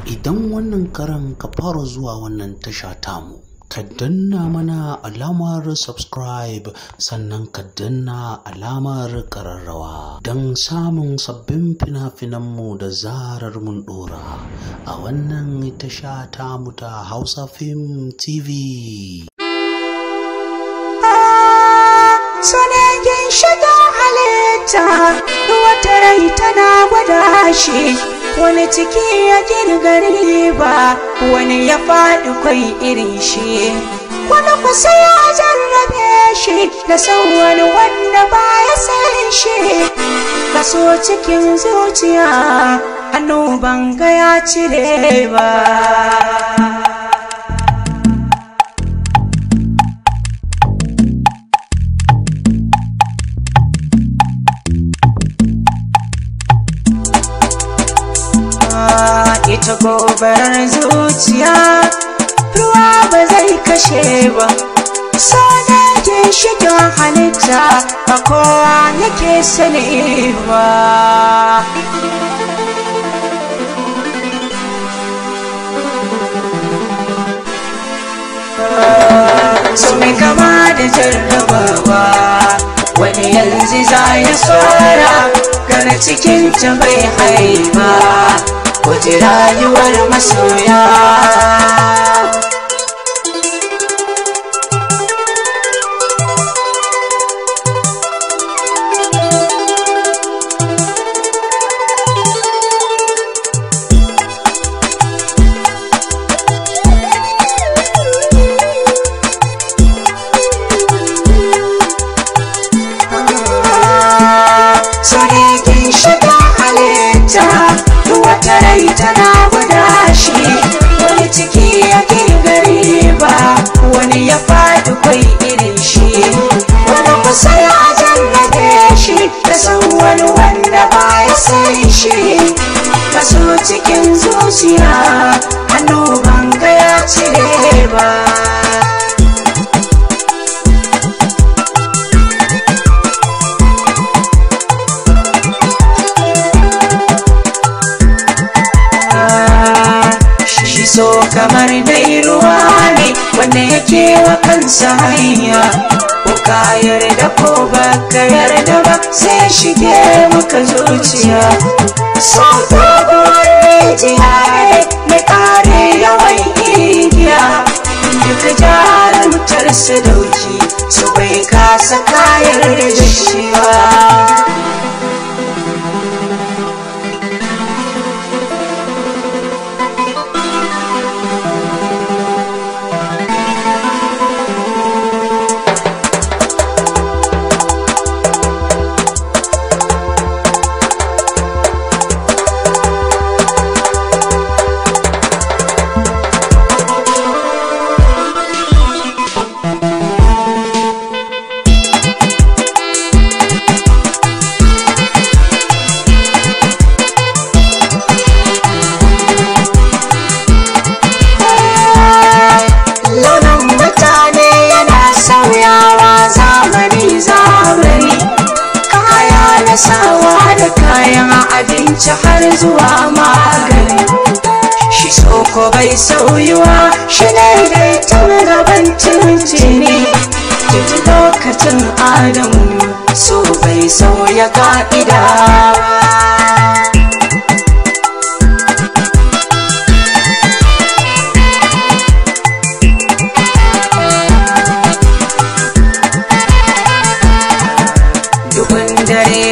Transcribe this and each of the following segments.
Idan wannan karan ka fara zuwa wannan tasha tamu, ka danna mana alamar subscribe sannan ka danna alamar ƙararrawa don samun sabbin fina-finanmu da zarar mun ɗora a wannan tasha tamu ta Hausa Film TV. Sanadin shiga halitta wata rai tana gwada shi, wani ciki ya girgari ba, wani ya faɗi kwai irin shi, wani kusa ya jarrabe shi da san wani wanda ba ya san shi. Kaso cikin zuciya hannu ban ga ya cire ba. Ita gobarar zuciya ruwa ba zai kashe ba, so da ke shiga halitta ba kowa nake sani ba. So mai kama da jarrabawa, wani yanzu za ya tsora gana cikin ta bai haiba, wace rayuwar masoya. Sonikin shiga halitta wata rai tana gwada shi, wani ciki ya gari ba, wani ya faɗi kwai irin shi, wani kusa ya jarrabe shi da san wani wanda ba ya san shi. Kaso cikin zuciya hannu ban ga ya cire ba. So kamar dai ruwa ne wanda yake wa kansa hanya, ko ka yarda ko ba ka yarda ba sai shige maka zuciya. So doguwar rijiya mai kare yawan igiya, duka jarumtar su dauki su bai kasa kayar da shi ba. Sawa da kayan abinci har zuwa magani, shi soko bai sauyuwa, shi ne dai tun gaban tuntuni. Duk lokacin Adamu so bai sauya ka'ida ba.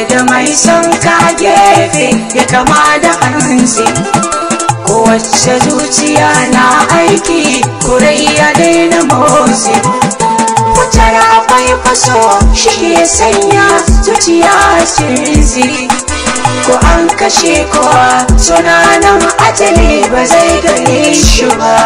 Da mai son ka gefe ya kama da hanzi, kowace zuciya na aiki kurai ya daina motsi. Wutar akwai faso shi ya sanya zuciya cinzi, ko an kashe kowa sunanan ajali ba zai gane shi ba.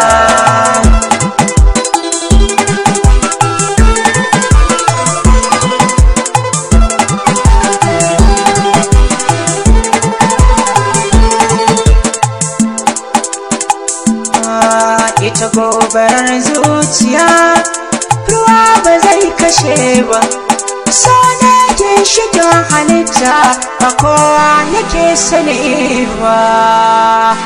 Ita gobarar zuciya ruwa ba zai kashe ba, so da ke shiga halitta ba kowa nake sani ba.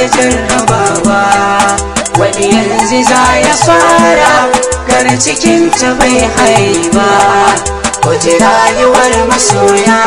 jarrabawa. Wani yanzu za ya fara gar cikin ta bai haiba. Kuji rayuwar masoya